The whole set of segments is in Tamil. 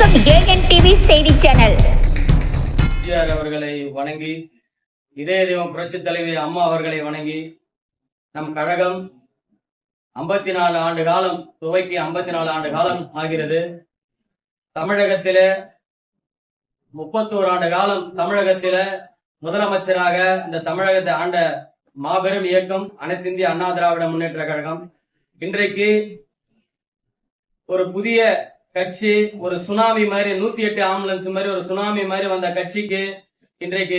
வணக்கம் ஏஎன் டிவி செய்தி சேனல். அவர்களை வணங்கி, இதய தெய்வம் புரட்சி தலைவி அம்மா அவர்களை வணங்கி, நம் கழகம் 54 ஆண்டு காலம் துவக்கி 54 ஆண்டு காலம் ஆகிறது. தமிழகத்தில 31 ஆண்டு காலம் தமிழகத்தில முதலமைச்சராக இந்த தமிழகத்தை ஆண்ட மாபெரும் இயக்கம் அனைத்து இந்திய அண்ணா திராவிட முன்னேற்ற கழகம். இன்றைக்கு ஒரு புதிய கட்சி, ஒரு சுனாமி மாதிரி 108 ஆம்புலன்ஸ் மாதிரி ஒரு சுனாமி மாதிரி வந்த கட்சிக்கு இன்றைக்கு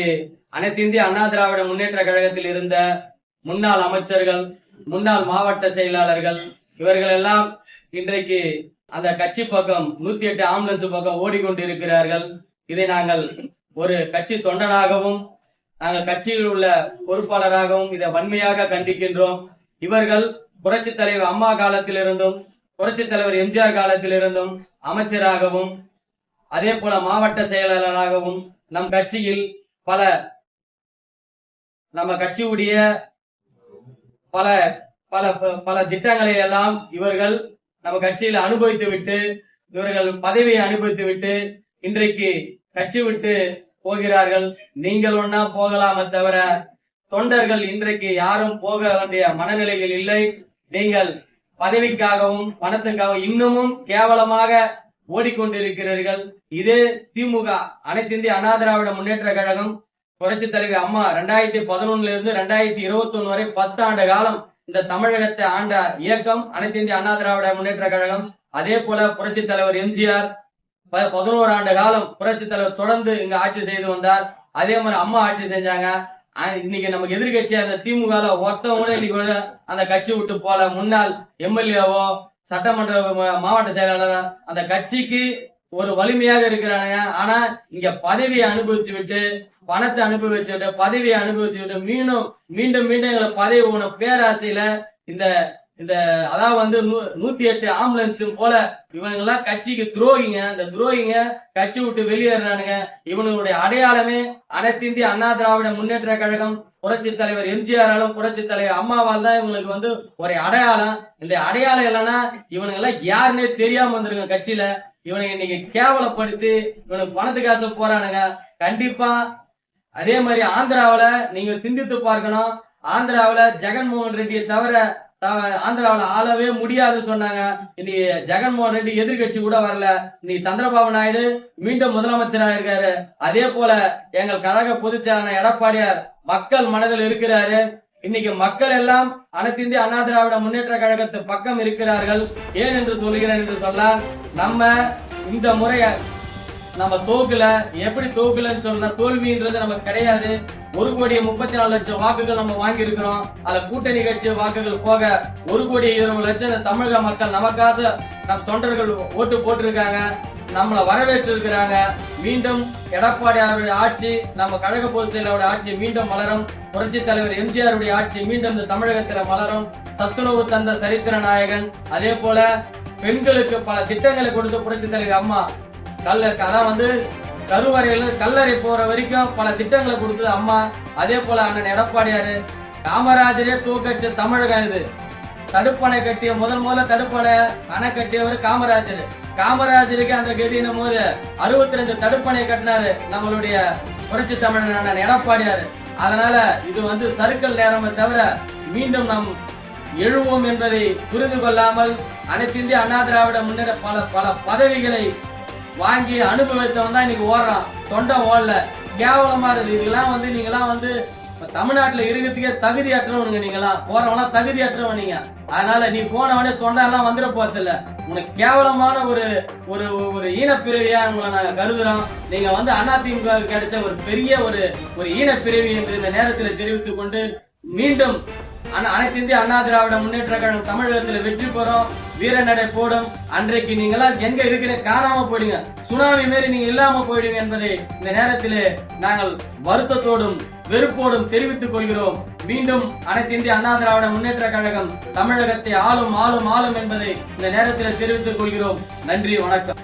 அனைத்து இந்திய அண்ணா திராவிட முன்னேற்ற கழகத்தில் இருந்த முன்னாள் அமைச்சர்கள், முன்னாள் மாவட்ட செயலாளர்கள், இவர்கள் எல்லாம் இன்றைக்கு அந்த கட்சி பக்கம் 108 ஆம்புலன்ஸ் பக்கம் ஓடிக்கொண்டிருக்கிறார்கள். இதை நாங்கள் ஒரு கட்சி தொண்டனாகவும் நாங்கள் கட்சியில் உள்ள பொறுப்பாளராகவும் இதை வன்மையாக கண்டிக்கின்றோம். இவர்கள் புரட்சி தலைவர் அம்மா காலத்திலிருந்தும் புரட்சி தலைவர் எம்ஜிஆர் காலத்திலிருந்தும் அமைச்சராகவும் அதே போல மாவட்ட செயலாளராகவும் நம் கட்சியில் நம்ம கட்சியுடைய பல பல பல திட்டங்களை எல்லாம் இவர்கள் நம்ம கட்சியில் அனுபவித்து விட்டு, இவர்கள் பதவியை அனுபவித்து விட்டு இன்றைக்கு கட்சி விட்டு போகிறார்கள். நீங்கள் ஒன்னா போகலாமே தவிர தொண்டர்கள் இன்றைக்கு யாரும் போக வேண்டிய மனநிலையில் இல்லை. நீங்கள் பதவிக்காகவும் பணத்துக்காகவும் இன்னமும் கேவலமாக ஓடிக்கொண்டிருக்கிறீர்கள். இதே திமுக அனைத்து இந்திய அண்ணா திராவிட முன்னேற்ற கழகம் புரட்சி தலைவி அம்மா 2011 இருந்து 2021 வரை 10 ஆண்டு காலம் இந்த தமிழகத்தை ஆண்ட இயக்கம் அனைத்து இந்திய அண்ணா திராவிட முன்னேற்ற கழகம். அதே போல புரட்சி தலைவர் எம்ஜிஆர் 11 ஆண்டு காலம் புரட்சி தலைவர் தொடர்ந்து இங்க ஆட்சி செய்து வந்தார். அதே மாதிரி அம்மா ஆட்சி செஞ்சாங்க. இன்னைக்கு நமக்கு எதிர்கட்சியா அந்த திமுக ஒருத்தவங்க இன்னைக்கு அந்த கட்சி விட்டு போல, முன்னாள் எம்எல்ஏவோ சட்டமன்ற மாவட்ட செயலாளர் அந்த கட்சிக்கு ஒரு வலிமையாக இருக்கிறாங்க. ஆனா இங்க பதவியை அனுபவிச்சு விட்டு, பணத்தை அனுபவிச்சு விட்டு, பதவியை அனுபவிச்சு விட்டு மீண்டும் மீண்டும் மீண்டும் எங்களை பதவி உன பேராசையில இந்த அதாவது 108 ஆம்புலன்ஸ் போல இவனுங்கெல்லாம் கட்சிக்கு துரோகிங்க. இந்த துரோகிங்க கட்சி விட்டு வெளியேறானுங்க. இவனுடைய அடையாளமே அனைத்து இந்திய அண்ணா திராவிட முன்னேற்ற கழகம் புரட்சி தலைவர் எம்ஜிஆராலும் புரட்சி தலைவர் அம்மாவால் தான் இவங்களுக்கு ஒரு அடையாளம். இந்த அடையாளம் இல்லைன்னா இவனுங்க எல்லாம் யாருன்னே தெரியாம வந்திருக்க கட்சியில. இவனுங்க இன்னைக்கு கேவலப்படுத்தி இவனுக்கு பணத்துக்காசு போறானுங்க. கண்டிப்பா அதே மாதிரி ஆந்திராவில நீங்க சிந்தித்து பார்க்கணும். ஆந்திராவில ஜெகன்மோகன் ரெட்டியை தவிர ஆந்திராவில ஆளவே முடியாது சொன்னாங்க. இன்னைக்கு ஜெகன்மோகன் ரெட்டி எதிர்கட்சி கூட வரல. இன்னைக்கு சந்திரபாபு நாயுடு மீண்டும் முதலமைச்சராக இருக்காரு. அதே போல எங்கள் கழக பொதுச் செயலாளர் எடப்பாடியார் மக்கள் மனதில் இருக்கிறாரு. இன்னைக்கு மக்கள் எல்லாம் அனைத்து இந்திய அண்ணா திராவிட முன்னேற்ற கழகத்து பக்கம் இருக்கிறார்கள். ஏன் என்று சொல்கிறேன் என்று சொன்னால், நம்ம இந்த முறைய நம்ம தோக்கல. எப்படி தோக்கலன்னு சொன்னா, தோல்வின்றது நமக்கு கிடையாது. 1,34,00,000 வாக்குகள் நம்ம வாங்கி இருக்கிறோம். அதுல கூட்டணி கட்சி வாக்குகள் போக 1,20,00,000 தமிழக மக்கள் நமக்காக நம் தொண்டர்கள் ஓட்டு போட்டிருக்காங்க, நம்மளை வரவேற்று இருக்கிறாங்க. மீண்டும் எடப்பாடியாருடைய ஆட்சி, நம்ம கழக பொதுச் செயலாளருடைய ஆட்சி மீண்டும் மலரும். புரட்சி தலைவர் எம்ஜிஆருடைய ஆட்சி மீண்டும் இந்த தமிழகத்தில் மலரும். சத்துணவு தந்த சரித்திர நாயகன். அதே போல பெண்களுக்கு பல திட்டங்களை கொடுத்து புரட்சி தலைவர் அம்மா அதான் கருவறையில கல்லறை போற வரைக்கும் பல திட்டங்களை கொடுத்தது அம்மா. அதே போல அண்ணன் எடப்பாடியாரு காமராஜரே தூக்கச்ச தமிழகம். இது தடுப்பணை கட்டிய முதல்ல தடுப்பணை அணை கட்டியவர் காமராஜர். காமராஜருக்கு அந்த கதினும் போது 62 தடுப்பணை கட்டினாரு நம்மளுடைய புரட்சி தமிழன் அண்ணன் எடப்பாடியாரு. அதனால இது சறுக்கல் நேரமே தவிர மீண்டும் நாம் எழுவோம் என்பதை புரிந்து கொள்ளாமல் அனைத்து இந்திய அண்ணா திராவிட முன்னேற்ற பல பதவிகளை வாங்கி அனுபவித்தவன் தான் இன்னைக்கு ஓடுறான். தொண்டை ஓடல, கேவலமா இருக்கு. இதெல்லாம் நீங்களாம் தமிழ்நாட்டுல இருக்கிறதுக்கே தகுதியற்றவனுங்க. நீங்களாம் போறவனா தகுதியற்றவன் நீங்க. அதனால நீ போனவனே தொண்டை எல்லாம் வந்துட போறது இல்ல. உனக்கு கேவலமான ஒரு ஈனப்பிறவியா உங்களை நாங்க கருதுறோம். நீங்க அதிமுக கிடைச்ச ஒரு பெரிய ஒரு ஈனப்பிறவி என்று இந்த நேரத்தில் தெரிவித்துக் கொண்டு, மீண்டும் அனைத்து இந்திய அண்ணா திராவிட முன்னேற்ற கழகம் தமிழகத்தில் வெற்றி பெறும், வீரநடை போடும். அன்றைக்கு நீங்களாம் எங்க இருக்கிற காணாம போயிடுங்க, சுனாமி மாரி நீங்க இல்லாம போயிடுங்க என்பதை இந்த நேரத்தில் நாங்கள் வருத்தத்தோடும் வெறுப்போடும் தெரிவித்துக் கொள்கிறோம். மீண்டும் அனைத்து இந்திய அண்ணா திராவிட முன்னேற்ற கழகம் தமிழகத்தை ஆளும் என்பதை இந்த நேரத்தில் தெரிவித்துக் கொள்கிறோம். நன்றி, வணக்கம்.